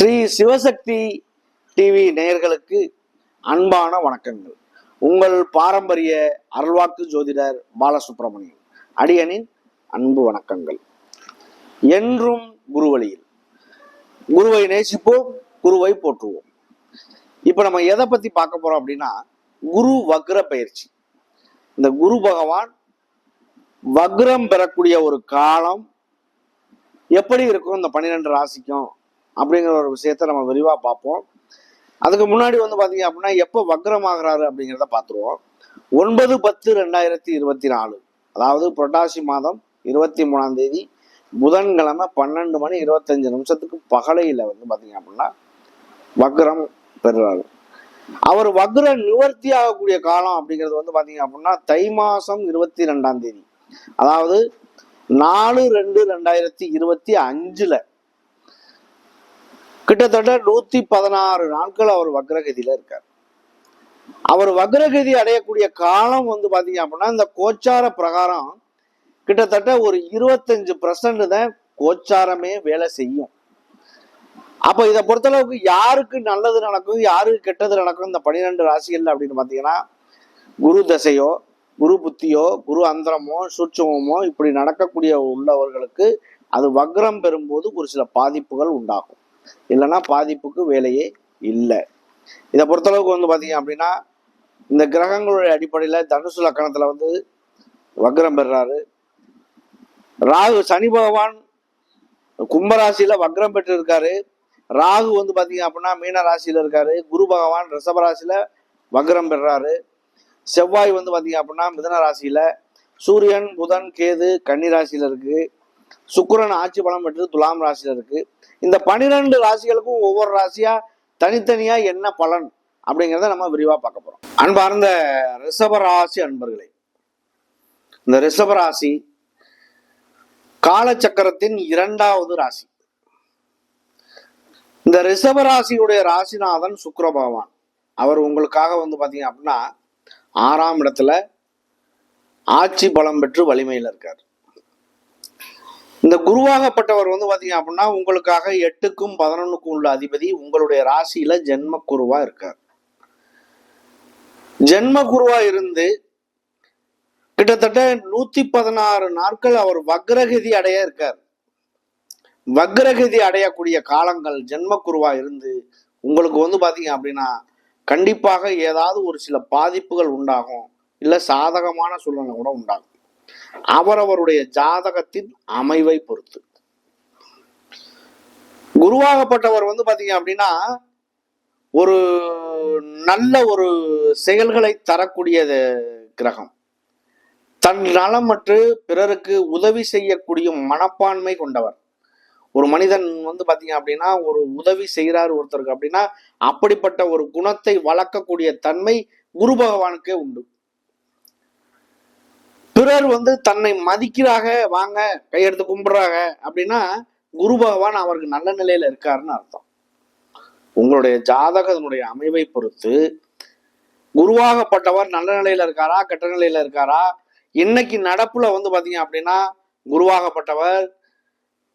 Sri Sivasakthi TV நேயர்களுக்கு அன்பான வணக்கங்கள். உங்கள் பாரம்பரிய அருள்வாக்கு ஜோதிடர் பாலசுப்ரமணியம் அடியனின் அன்பு வணக்கங்கள். என்றும் குருவழியில் குருவை நேசிப்போம், குருவை போற்றுவோம். இப்ப நம்ம எதை பத்தி பார்க்க போறோம் அப்படின்னா, குரு வக்ர பயிற்சி. இந்த குரு பகவான் வக்ரம் பெறக்கூடிய ஒரு காலம் எப்படி இருக்கும் இந்த 12 ராசிக்கும் அப்படிங்கிற ஒரு விஷயத்த நம்ம விரிவா பார்ப்போம். அதுக்கு முன்னாடி பாத்தீங்க அப்படின்னா, எப்போ வக்ரம் ஆகிறாரு அப்படிங்கிறத பார்த்துருவோம். 9/10/2024, அதாவது புரட்டாசி மாதம் 23ஆம் தேதி புதன்கிழமை 12:25 பகலையில பாத்தீங்க அப்படின்னா வக்ரம் பெறுறாரு. அவர் வக்ர நிவர்த்தி ஆகக்கூடிய காலம் அப்படிங்கிறது பாத்தீங்க அப்படின்னா தை மாசம் 22ஆம் தேதி, அதாவது 4/2/2025 கிட்டத்தட்ட 116 நாட்கள் அவர் வக்ரகதியில இருக்கார். அவர் வக்ரகதி அடையக்கூடிய காலம் பாத்தீங்க அப்படின்னா, இந்த கோச்சார பிரகாரம் கிட்டத்தட்ட ஒரு 25% தான் கோச்சாரமே வேலை செய்யும். அப்ப இதை பொறுத்தளவுக்கு யாருக்கு நல்லது நடக்கும், யாருக்கு கெட்டது நடக்கும் இந்த 12 ராசிகள் அப்படின்னு பாத்தீங்கன்னா, குரு தசையோ, குரு புத்தியோ, குரு அந்தரமோ, சூட்சுமமோ இப்படி நடக்கக்கூடிய உள்ளவர்களுக்கு அது வக்ரம் பெறும்போது ஒரு சில பாதிப்புகள் உண்டாகும். இல்லைன்னா பாதிப்புக்கு வேலையே இல்லை. இதை பொறுத்தளவுக்கு பாத்தீங்க அப்படின்னா, இந்த கிரகங்களுடைய அடிப்படையில தனுசு லக்கணத்துல வக்ரம் பெறாரு. ராகு, சனி பகவான் கும்பராசியில வக்ரம் பெற்று இருக்காரு. ராகு பாத்தீங்க அப்படின்னா மீன ராசியில இருக்காரு. குரு பகவான் ரிஷப ராசியில வக்ரம் பெறாரு. செவ்வாய் பாத்தீங்க அப்படின்னா மிதுன ராசியில, சூரியன் புதன் கேது கன்னி ராசியில இருக்கு. சுக்கிரன் ஆட்சி பலம் பெற்று துலாம் ராசியில இருக்கு. இந்த 12 ராசிகளுக்கும் ஒவ்வொரு ராசியா தனித்தனியா என்ன பலன் அப்படிங்கிறத நம்ம விரிவா பார்க்க போறோம். அன்பார்ந்த ரிஷபராசி அன்பர்களே, இந்த ரிஷபராசி காலச்சக்கரத்தின் 2வது ராசி. இந்த ரிஷபராசியுடைய ராசிநாதன் சுக்கிர பகவான். அவர் உங்களுக்காக பாத்தீங்க அப்படின்னா 6ஆம் இடத்துல ஆட்சி பலம் பெற்று வலிமையில இருக்கார். இந்த குருவாகப்பட்டவர் பாத்தீங்க அப்படின்னா உங்களுக்காக 8க்கும் 11க்கும் உள்ள அதிபதி உங்களுடைய ராசியில ஜென்ம குருவா இருக்கார். ஜென்ம குருவா இருந்து கிட்டத்தட்ட 116 நாட்கள் அவர் வக்ரகதி அடைய இருக்கார். வக்ரகதி அடையக்கூடிய காலங்கள் ஜென்ம குருவா இருந்து உங்களுக்கு பாத்தீங்க அப்படின்னா கண்டிப்பாக ஏதாவது ஒரு சில பாதிப்புகள் உண்டாகும், இல்ல சாதகமான சூழ்நிலை கூட உண்டாகும். அவரவருடைய ஜாதகத்தின் அமைவை பொறுத்து. குருவாகப்பட்டவர் பாத்தீங்க அப்படின்னா ஒரு நல்ல ஒரு செயல்களை தரக்கூடிய கிரகம். தன் நலமற்று பிறருக்கு உதவி செய்யக்கூடிய மனப்பான்மை கொண்டவர். ஒரு மனிதன் பாத்தீங்க அப்படின்னா ஒரு உதவி செய்யறாரு ஒருத்தருக்கு அப்படின்னா அப்படிப்பட்ட ஒரு குணத்தை வளர்க்கக்கூடிய தன்மை குரு பகவானுக்கே உண்டு. பிறர் தன்னை மதிக்கிறாக, வாங்க கையெடுத்து கும்பிடுறாங்க அப்படின்னா குரு பகவான் அவருக்கு நல்ல நிலையில இருக்காருன்னு அர்த்தம். உங்களுடைய ஜாதகனுடைய அமைவை பொறுத்து குருவாகப்பட்டவர் நல்ல நிலையில இருக்காரா, கெட்ட நிலையில இருக்காரா. இன்னைக்கு நடப்புல பாத்தீங்க அப்படின்னா குருவாகப்பட்டவர்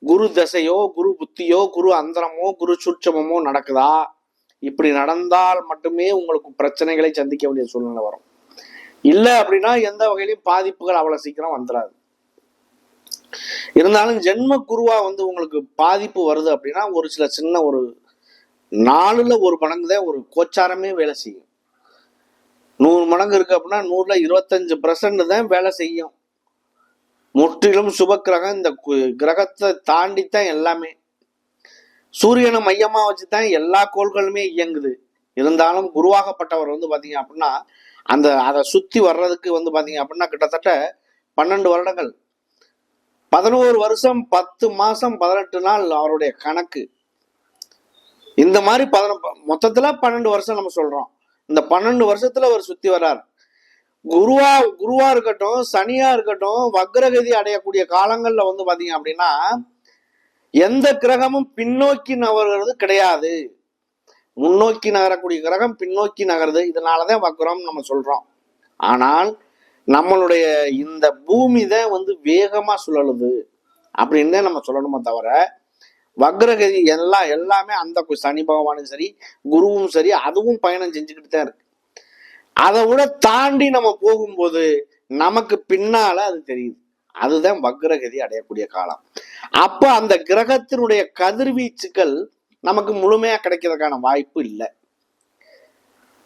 குரு தசையோ, குரு புத்தியோ, குரு அந்தரமோ, குரு சூட்சமமோ நடக்குதா. இப்படி நடந்தால் மட்டுமே உங்களுக்கு பிரச்சனைகளை சந்திக்க வேண்டிய சூழ்நிலை வரும். இல்லை அப்படின்னா எந்த வகையிலையும் பாதிப்புகள் அவ்வளவு சீக்கிரம் வந்துடாது. இருந்தாலும் ஜென்ம குருவா உங்களுக்கு பாதிப்பு வருது அப்படின்னா ஒரு சில சின்ன ஒரு 4ல் 1 மடங்கு தான் ஒரு கோச்சாரமே வேலை செய்யும். 100 மடங்கு இருக்கு அப்படின்னா 100ல் 25% தான் வேலை செய்யும். முற்றிலும் சுப கிரகம். இந்த கிரகத்தை தாண்டித்தான் எல்லாமே, சூரியனை மையமா வச்சுதான் எல்லா கோள்களுமே இயங்குது. இருந்தாலும் குருவாகப்பட்டவர் பாத்தீங்க அப்படின்னா அதை சுத்தி வர்றதுக்கு பாத்தீங்க அப்படின்னா கிட்டத்தட்ட 12 வருடங்கள், 11 வருஷம் 10 மாசம் 18 நாள் அவருடைய கணக்கு. இந்த மாதிரி மொத்தத்துல 12 வருஷம் நம்ம சொல்றோம். இந்த 12 வருஷத்துல அவர் சுத்தி வர்றார். குருவா இருக்கட்டும், சனியா இருக்கட்டும், வக்ரகதி அடையக்கூடிய காலங்கள்ல பாத்தீங்க அப்படின்னா எந்த கிரகமும் பின்னோக்கி நகர்றது கிடையாது. முன்னோக்கி நகரக்கூடிய கிரகம் பின்னோக்கி நகருது. இதனாலதான் வக்ரம் நம்ம சொல்றோம். ஆனால் நம்மளுடைய இந்த பூமி தான் வேகமா சுழலுது அப்படின்னு நம்ம சொல்லணுமே தவிர வக்ரகதி எல்லாமே அந்த சனி பகவானும் சரி குருவும் சரி அதுவும் பயணம் செஞ்சுக்கிட்டு தான் இருக்கு. அதை விட தாண்டி நம்ம போகும்போது நமக்கு பின்னால அது தெரியுது. அதுதான் வக்ரகதி அடையக்கூடிய காலம். அப்ப அந்த கிரகத்தினுடைய கதிர்வீச்சுக்கள் நமக்கு முழுமையா கிடைக்கிறதுக்கான வாய்ப்பு இல்லை.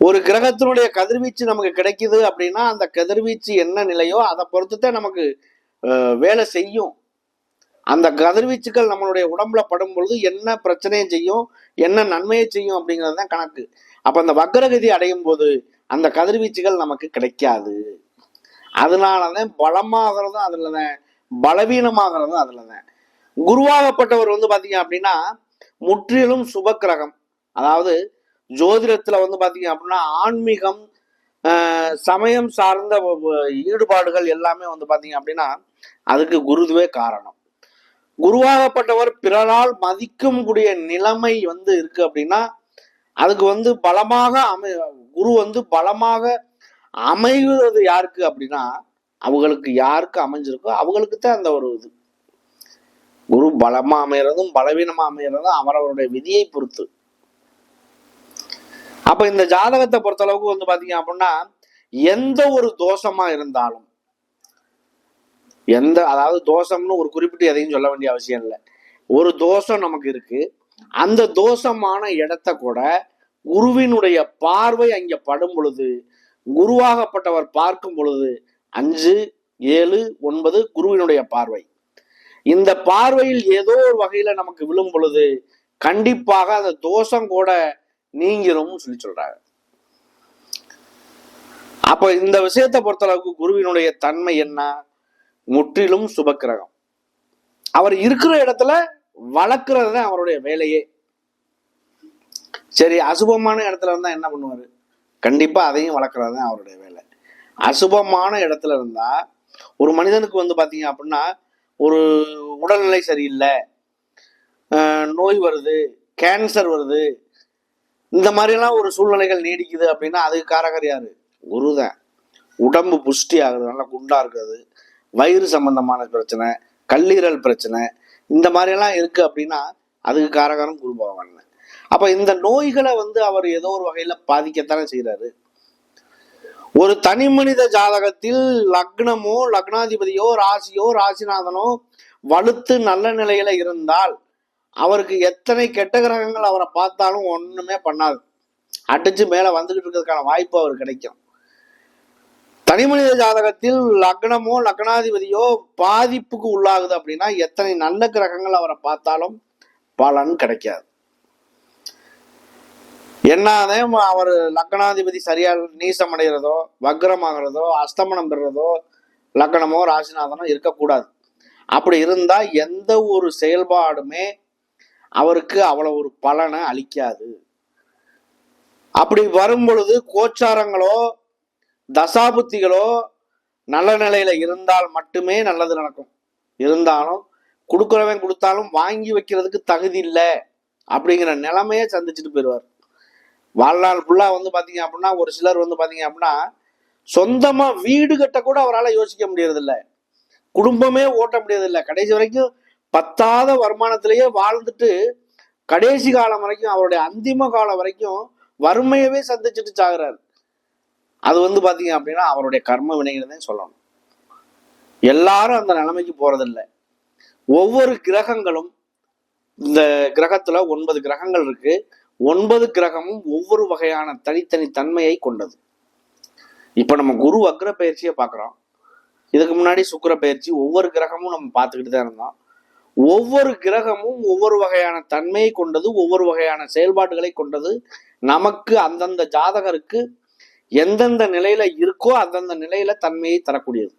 ஒரு கிரகத்தினுடைய கதிர்வீச்சு நமக்கு கிடைக்குது அப்படின்னா அந்த கதிர்வீச்சு என்ன நிலையோ அதை பொறுத்துதான் நமக்கு வேலை செய்யும். அந்த கதிர்வீச்சுக்கள் நம்மளுடைய உடம்புல படும் பொழுது என்ன பிரச்சனையை செய்யும், என்ன நன்மையை செய்யும் அப்படிங்கிறது தான் கணக்கு. அப்ப அந்த வக்ரகதி அடையும் போது அந்த கதிர்வீச்சுகள் நமக்கு கிடைக்காது. அதனாலதான் பலமாகிறதும் அதுலதான், பலவீனமாகிறதும் அதுலதான். குருவாகப்பட்டவர் பாத்தீங்க அப்படின்னா முற்றிலும் சுப கிரகம். அதாவது ஜோதிடத்துல பாத்தீங்க அப்படின்னா ஆன்மீகம் சமயம் சார்ந்த ஈடுபாடுகள் எல்லாமே பாத்தீங்க அப்படின்னா அதுக்கு குருதுவே காரணம். குருவாகப்பட்டவர் பிறரால் மதிக்கும் கூடிய நிலைமை இருக்கு அப்படின்னா அதுக்கு பலமாக குரு பலமாக அமைவது யாருக்கு அப்படின்னா அவங்களுக்கு யாருக்கு அமைஞ்சிருக்கோ அவங்களுக்கு தான் அந்த ஒரு இது. குரு பலமா அமைகிறதும் பலவீனமா அமைகிறதும் அவரவருடைய விதியை பொறுத்து. அப்ப இந்த ஜாதகத்தை பொறுத்த அளவுக்கு பாத்தீங்க அப்படின்னா எந்த ஒரு தோஷமா இருந்தாலும், அதாவது தோஷம்னு ஒரு குறிப்பிட்டு எதையும் சொல்ல வேண்டிய அவசியம் இல்லை. ஒரு தோஷம் நமக்கு இருக்கு, அந்த தோஷமான இடத்த கூட குருவினுடைய பார்வை அங்க படும் பொழுது, குருவாகப்பட்டவர் பார்க்கும் பொழுது 5, 7, 9 குருவினுடைய பார்வை, இந்த பார்வையில் ஏதோ ஒரு வகையில நமக்கு விழும் பொழுது கண்டிப்பாக அந்த தோஷம் கூட நீங்கிரும் சொல்லி சொல்றாங்க. அப்ப இந்த விஷயத்தை பொறுத்த அளவுக்கு குருவினுடைய தன்மை என்ன? முற்றிலும் சுபக்கிரகம். அவர் இருக்கிற இடத்துல வளர்க்கறது தான் அவருடைய வேலையே. சரி, அசுபமான இடத்துல இருந்தா என்ன பண்ணுவாரு? கண்டிப்பா அதையும் வளர்க்கறது தான் அவருடைய வேலை. அசுபமான இடத்துல இருந்தா ஒரு மனிதனுக்கு பாத்தீங்க அப்படின்னா ஒரு உடல்நிலை சரியில்லை, நோய் வருது, கேன்சர் வருது, இந்த மாதிரிலாம் ஒரு சூழ்நிலைகள் நீடிக்குது அப்படின்னா அதுக்கு காரகர் யாரு? குருதான். உடம்பு புஷ்டி ஆகுது, நல்லா குண்டா இருக்குது, வயிறு சம்பந்தமான பிரச்சனை, கல்லீரல் பிரச்சனை, இந்த மாதிரிலாம் இருக்கு அப்படின்னா அதுக்கு காரகாரம் குரு பகவான். அப்ப இந்த நோய்களை அவர் ஏதோ ஒரு வகையில பாதிக்கத்தானே செய்யறாரு. ஒரு தனி மனித ஜாதகத்தில் லக்னமோ லக்னாதிபதியோ ராசியோ ராசிநாதனோ வலுத்து நல்ல நிலையில இருந்தால் அவருக்கு எத்தனை கெட்ட கிரகங்கள் அவரை பார்த்தாலும் ஒண்ணுமே பண்ணாது, அடிச்சு மேல வந்துகிட்டு இருக்கிறதுக்கான வாய்ப்பு அவருக்கு கிடைக்கும். தனி மனித ஜாதகத்தில் லக்னமோ லக்னாதிபதியோ பாதிப்புக்கு உள்ளாகுது அப்படின்னா எத்தனை நல்ல கிரகங்கள் அவரை பார்த்தாலும் பலன் கிடைக்காது. என்னதான் அவர் லக்னாதிபதி சரியா நீசம் அடைகிறதோ வக்ரமாகிறதோ அஸ்தமனம் பெறுறதோ லக்னமோ ராசிநாதனோ இருக்கக்கூடாது. அப்படி இருந்தா எந்த ஒரு செயல்பாடுமே அவருக்கு அவ்வளவு ஒரு பலனை அளிக்காது. அப்படி வரும் பொழுது கோச்சாரங்களோ தசாபுத்திகளோ நல்ல நிலையில இருந்தால் மட்டுமே நல்லது நடக்கும். இருந்தாலும் கொடுக்குறவன் கொடுத்தாலும் வாங்கி வைக்கிறதுக்கு தகுதி இல்லை அப்படிங்கிற நிலைமையை சந்திச்சுட்டு போயிடுவார். வாழ்நாள் ஃபுல்லா பாத்தீங்க அப்படின்னா ஒரு சிலர் பாத்தீங்க அப்படின்னா சொந்தமா வீடு கட்ட கூட அவரால் யோசிக்க முடியறது இல்லை, குடும்பமே ஓட்ட முடியறது இல்லை. கடைசி வரைக்கும் பத்தாத வருமானத்திலேயே வாழ்ந்துட்டு கடைசி காலம் வரைக்கும் அவருடைய அந்திம காலம் வரைக்கும் வறுமையவே சந்திச்சுட்டு சாகுறாரு. அது பாத்தீங்க அப்படின்னா அவருடைய கர்ம வினைகளை சொல்லணும். எல்லாரும் அந்த நிலைமைக்கு போறதில்லை. ஒவ்வொரு கிரகங்களும், இந்த கிரகத்துல 9 கிரகங்கள் இருக்கு, 9 கிரகமும் ஒவ்வொரு வகையான தனித்தனி தன்மையை கொண்டது. இப்ப நம்ம குரு வக்ர பயிற்சியை பாக்குறோம், இதுக்கு முன்னாடி சுக்கிர பயிற்சி, ஒவ்வொரு கிரகமும் நம்ம பார்த்துக்கிட்டு தான் இருந்தோம். ஒவ்வொரு கிரகமும் ஒவ்வொரு வகையான தன்மையை கொண்டது, ஒவ்வொரு வகையான செயல்பாடுகளை கொண்டது. நமக்கு அந்தந்த ஜாதகருக்கு எந்தெந்த நிலையில இருக்கோ அந்தந்த நிலையில தன்மையை தரக்கூடியது.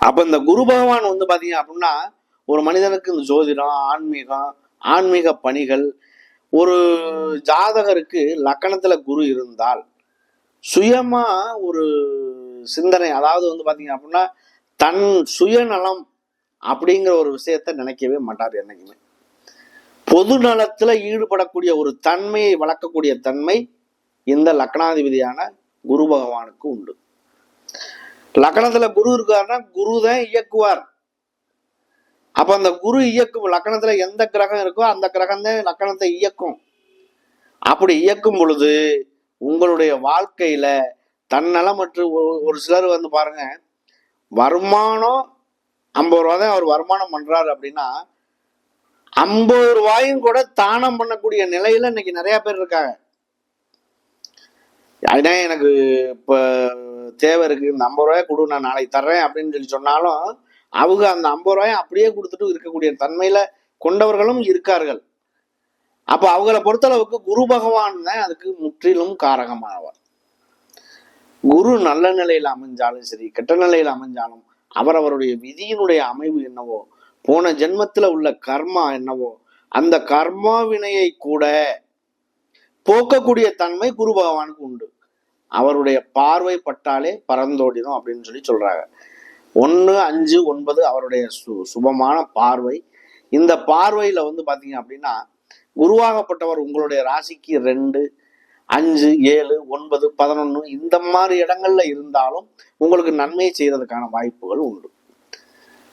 அப்ப இந்த குரு பகவான் பாத்தீங்க அப்படின்னா ஒரு மனிதனுக்கு இந்த ஜோதிடம், ஆன்மீக பணிகள், ஒரு ஜாதகருக்கு லக்கணத்துல குரு இருந்தால் சுயமா ஒரு சிந்தனை, அதாவது பாத்தீங்க அப்படின்னா தன் சுயநலம் அப்படிங்கிற ஒரு விஷயத்த நினைக்கவே மாட்டார் என்னைக்குமே. பொது நலத்துல ஈடுபடக்கூடிய ஒரு தன்மையை வளர்க்கக்கூடிய தன்மை இந்த லக்னாதிபதியான குரு பகவானுக்கு உண்டு. லக்னத்துல குரு இருக்காருன்னா குரு தான் இயக்குவார். அப்ப அந்த குரு இயக்கும் லக்கணத்துல எந்த கிரகம் இருக்கோ அந்த கிரகம் தான் லக்கணத்தை இயக்கும். அப்படி இயக்கும் பொழுது உங்களுடைய வாழ்க்கையில தன்னலமற்று ஒரு சிலர் வந்து பாருங்க, வருமானம் 50 ரூபா தான் அவர் வருமானம் பண்றாரு அப்படின்னா 50 ரூபாயும் கூட தானம் பண்ணக்கூடிய நிலையில இன்னைக்கு நிறைய பேர் இருக்காங்க. அதுதான் எனக்கு இப்ப தேவை இருக்கு, இந்த 50 ரூபாய் கொடு, நான் நாளைக்கு தர்றேன் அப்படின்னு சொல்லி சொன்னாலும் அவங்க அந்த 50 ரூபாயை அப்படியே கொடுத்துட்டு இருக்கக்கூடிய தன்மையில கொண்டவர்களும் இருக்கார்கள். அப்ப அவங்கள பொறுத்தளவுக்கு குரு பகவான் தான் அதுக்கு முற்றிலும் காரகமானவர். குரு நல்ல நிலையில அமைஞ்சாலும் சரி, கெட்ட நிலையில அமைஞ்சாலும் அவரவருடைய விதியினுடைய அமைவு என்னவோ, போன ஜென்மத்துல உள்ள கர்மா என்னவோ, அந்த கர்மா வினையை கூட போக்கக்கூடிய தன்மை குரு பகவானுக்கு உண்டு. அவருடைய பார்வை பட்டாலே பறந்தோடிடும் அப்படின்னு சொல்லி சொல்றாங்க. 1, 5, 9 அவருடைய சுபமான பார்வை. இந்த பார்வையில வந்து பாத்தீங்க அப்படின்னா குருவாகப்பட்டவர் உங்களுடைய ராசிக்கு 2, 5, 7, 9, 11 இந்த மாதிரி இடங்கள்ல இருந்தாலும் உங்களுக்கு நன்மை செய்யறதுக்கான வாய்ப்புகள் உண்டு.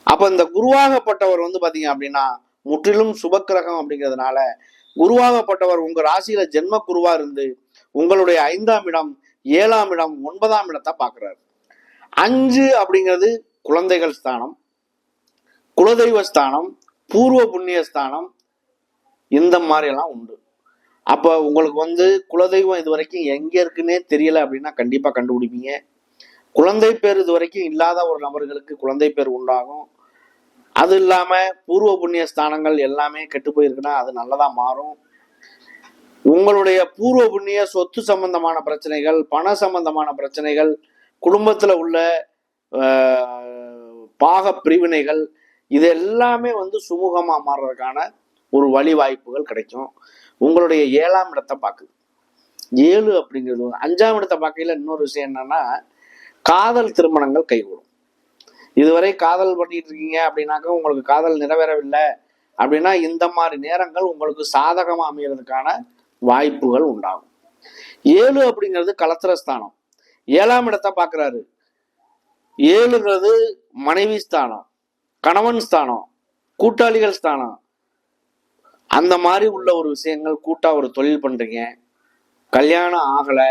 அப்ப இந்த குருவாகப்பட்டவர் வந்து பாத்தீங்க அப்படின்னா முற்றிலும் சுபக்கிரகம் அப்படிங்கிறதுனால குருவாகப்பட்டவர் உங்க ராசியில ஜென்ம குருவா இருந்து உங்களுடைய 5ஆம் இடம், 7ஆம் இடம், 9ஆம் இடத்தை பாக்குறாரு. 5 அப்படிங்கிறது குழந்தைகள் ஸ்தானம், குலதெய்வ ஸ்தானம், பூர்வ புண்ணிய ஸ்தானம், இந்த மாதிரி எல்லாம் உண்டு. அப்ப உங்களுக்கு வந்து குலதெய்வம் இது வரைக்கும் எங்க இருக்குன்னே தெரியல அப்படின்னா கண்டிப்பா கண்டுபிடிப்பீங்க. குழந்தை பேர் இது வரைக்கும் இல்லாத ஒரு நபர்களுக்கு குழந்தை பேர் உண்டாகும். அது இல்லாம பூர்வ புண்ணிய ஸ்தானங்கள் எல்லாமே கெட்டு போயிருக்குன்னா அது நல்லதா மாறும். உங்களுடைய பூர்வ புண்ணிய சொத்து சம்பந்தமான பிரச்சனைகள், பண சம்பந்தமான பிரச்சனைகள், குடும்பத்துல உள்ள பாக பிரிவினைகள், இது எல்லாமே வந்து சுமூகமா மாறுறதுக்கான ஒரு வழி வாய்ப்புகள் கிடைக்கும். உங்களுடைய 7ஆம் இடத்தை பார்க்குது. 7 அப்படிங்கிறது 5ஆம் இடத்தை பார்க்கையில இன்னொரு விஷயம் என்னன்னா காதல் திருமணங்கள் கைகூடும். இதுவரை காதல் பண்ணிட்டு இருக்கீங்க அப்படின்னாக்க உங்களுக்கு காதல் நிறைவேறவில்லை அப்படின்னா இந்த மாதிரி நேரங்கள் உங்களுக்கு சாதகமா அமைகிறதுக்கான வாய்ப்புகள் உண்டாகும். 7 அப்படிங்கிறது கலத்திரஸ்தானம். 7ஆம் இடத்தை பார்க்கிறாரு. 7ங்கிறது மனைவி ஸ்தானம், கணவன் ஸ்தானம், கூட்டாளிகள் ஸ்தானம். அந்த மாதிரி உள்ள ஒரு விஷயங்கள், கூட்டா ஒரு தொழில் பண்றீங்க, கல்யாணம் ஆகல,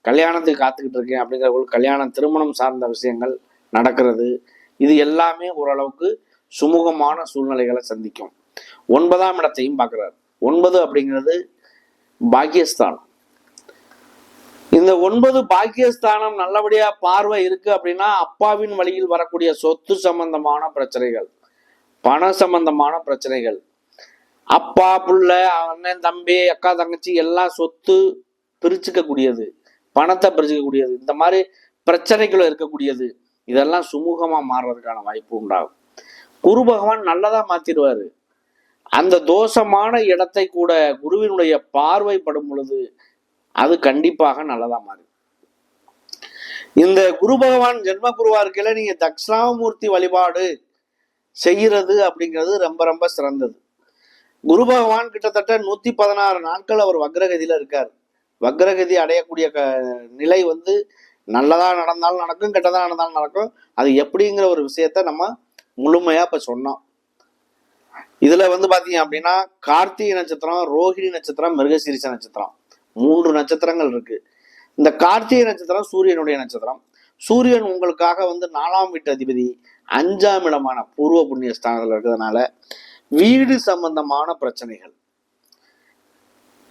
கல்யாணத்துக்கு காத்துக்கிட்டு இருக்கேன் அப்படிங்கிறவங்களுக்கு கல்யாணம் திருமணம் சார்ந்த விஷயங்கள் நடக்கிறது, இது எல்லாமே ஓரளவுக்கு சுமூகமான சூழ்நிலைகளை சந்திக்கும். 9ஆம் இடத்தையும் பார்க்கிறார். 9 அப்படிங்கிறது பாக்கியஸ்தானம். இந்த 9 பாக்கியஸ்தானம் நல்லபடியா பார்வை இருக்கு அப்படின்னா அப்பாவின் வழியில் வரக்கூடிய சொத்து சம்பந்தமான பிரச்சனைகள், பண சம்பந்தமான பிரச்சனைகள், அப்பா புள்ள அண்ணன் தம்பி அக்கா தங்கச்சி எல்லாம் சொத்து பிரிச்சுக்க கூடியது, பணத்தை பிரிச்சுக்க கூடியது, இந்த மாதிரி பிரச்சனைகள் இருக்கக்கூடியது, இதெல்லாம் சுமூகமா மாறுறதுக்கான வாய்ப்பு உண்டாகும். குரு பகவான் நல்லதா மாத்திடுவாரு. அந்த தோஷமான இடத்தை கூட குருவினுடைய பார்வைப்படும் பொழுது அது கண்டிப்பாக நல்லதா மாறும். இந்த குரு பகவான் ஜென்ம குருவா இருக்கையில நீங்க தட்சிணாமூர்த்தி வழிபாடு செய்யறது அப்படிங்கிறது ரொம்ப ரொம்ப சிறந்தது. குரு பகவான் கிட்டத்தட்ட 116 நாட்கள் அவர் வக்ரகதியில இருக்கார். வக்ரகதி அடையக்கூடிய நிலை வந்து நல்லதா நடந்தாலும் நடக்கும், கெட்டதா நடந்தாலும் நடக்கும். அது எப்படிங்கிற ஒரு விஷயத்த நம்ம முழுமையா இப்ப சொன்னோம். இதுல வந்து பாத்தீங்க அப்படின்னா கார்த்திகை நட்சத்திரம், ரோஹிணி நட்சத்திரம், மிருகசீரிஷ நட்சத்திரம் 3 நட்சத்திரங்கள் இருக்கு. இந்த கார்த்திகை நட்சத்திரம் சூரியனுடைய நட்சத்திரம். சூரியன் உங்களுக்காக வந்து 4ஆம் வீட்டு அதிபதி, 5ஆம் இடமான பூர்வ புண்ணிய ஸ்தானத்துல இருக்கிறதுனால வீடு சம்பந்தமான பிரச்சனைகள்,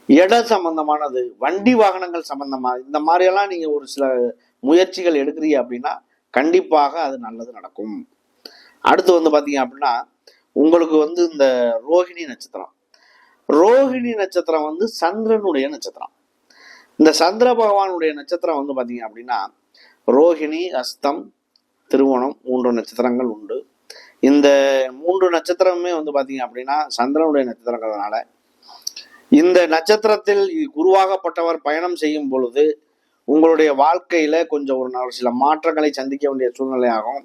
இட சம்பந்தமானது, வண்டி வாகனங்கள் சம்பந்தமா இந்த மாதிரி எல்லாம் நீங்க ஒரு சில முயற்சிகள் எடுக்கிறீங்க அப்படின்னா கண்டிப்பாக அது நல்லது நடக்கும். அடுத்து வந்து பாத்தீங்க அப்படின்னா உங்களுக்கு வந்து இந்த ரோஹிணி நட்சத்திரம். ரோஹிணி நட்சத்திரம் வந்து சந்திரனுடைய நட்சத்திரம். இந்த சந்திர பகவானுடைய நட்சத்திரம் வந்து பாத்தீங்க அப்படின்னா ரோஹிணி, அஸ்தம், திருவோணம் 3 நட்சத்திரங்கள் உண்டு. இந்த 3 நட்சத்திரமுமே வந்து பாத்தீங்க அப்படின்னா சந்திரனுடைய நட்சத்திரங்கிறதுனால இந்த நட்சத்திரத்தில் குருவாகப்பட்டவர் பயணம் செய்யும் பொழுது உங்களுடைய வாழ்க்கையில கொஞ்சம் ஒரு சில மாற்றங்களை சந்திக்க வேண்டிய சூழ்நிலை ஆகும்.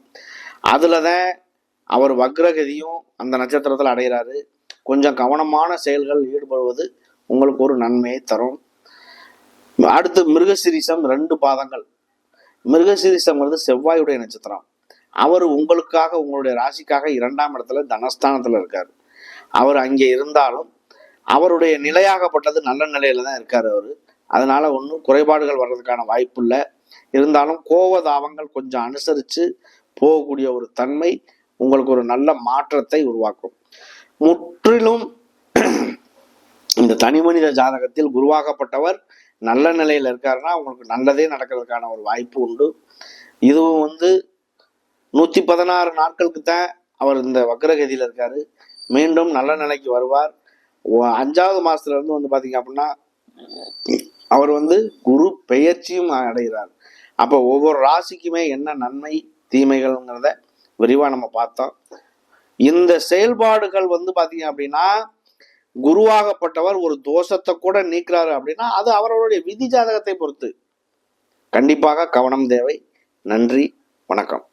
அதுலதான் அவர் வக்ரகதியும் அந்த நட்சத்திரத்தில் அடைகிறாரு. கொஞ்சம் கவனமான செயல்கள் ஈடுபடுவது உங்களுக்கு ஒரு நன்மையை தரும். அடுத்து மிருகசீரிஷம் 2 பாதங்கள். மிருகசீரிஷம்ங்கிறது செவ்வாயுடைய நட்சத்திரம். அவர் உங்களுக்காக, உங்களுடைய ராசிக்காக 2ஆம் இடத்துல தனஸ்தானத்துல இருக்காரு. அவர் அங்கே இருந்தாலும் அவருடைய நிலையாகப்பட்டது நல்ல நிலையில தான் இருக்காரு அவரு. அதனால ஒன்றும் குறைபாடுகள் வர்றதுக்கான வாய்ப்பு இல்லை. இருந்தாலும் கோவதாபங்கள் கொஞ்சம் அனுசரித்து போகக்கூடிய ஒரு தன்மை உங்களுக்கு ஒரு நல்ல மாற்றத்தை உருவாக்கும். முற்றிலும் இந்த தனி மனித ஜாதகத்தில் குருவாகப்பட்டவர் நல்ல நிலையில் இருக்காருன்னா உங்களுக்கு நல்லதே நடக்கிறதுக்கான ஒரு வாய்ப்பு உண்டு. இதுவும் 116 நாட்களுக்கு தான் அவர் இந்த வக்ரகதியில் இருக்காரு. மீண்டும் நல்ல நிலைக்கு வருவார். 5வது மாசத்துல இருந்து பாத்தீங்க அப்படின்னா அவர் குரு பெயர்ச்சியும் அடைகிறார். அப்போ ஒவ்வொரு ராசிக்குமே என்ன நன்மை தீமைகள்ங்கிறத விரிவா நம்ம பார்த்தோம். இந்த செயல்பாடுகள் பாத்தீங்க அப்படின்னா குருவாகப்பட்டவர் ஒரு தோஷத்தை கூட நீக்கிறாரு அப்படின்னா அது அவர்களுடைய விதி ஜாதகத்தை பொறுத்து. கண்டிப்பாக கவனம் தேவை. நன்றி, வணக்கம்.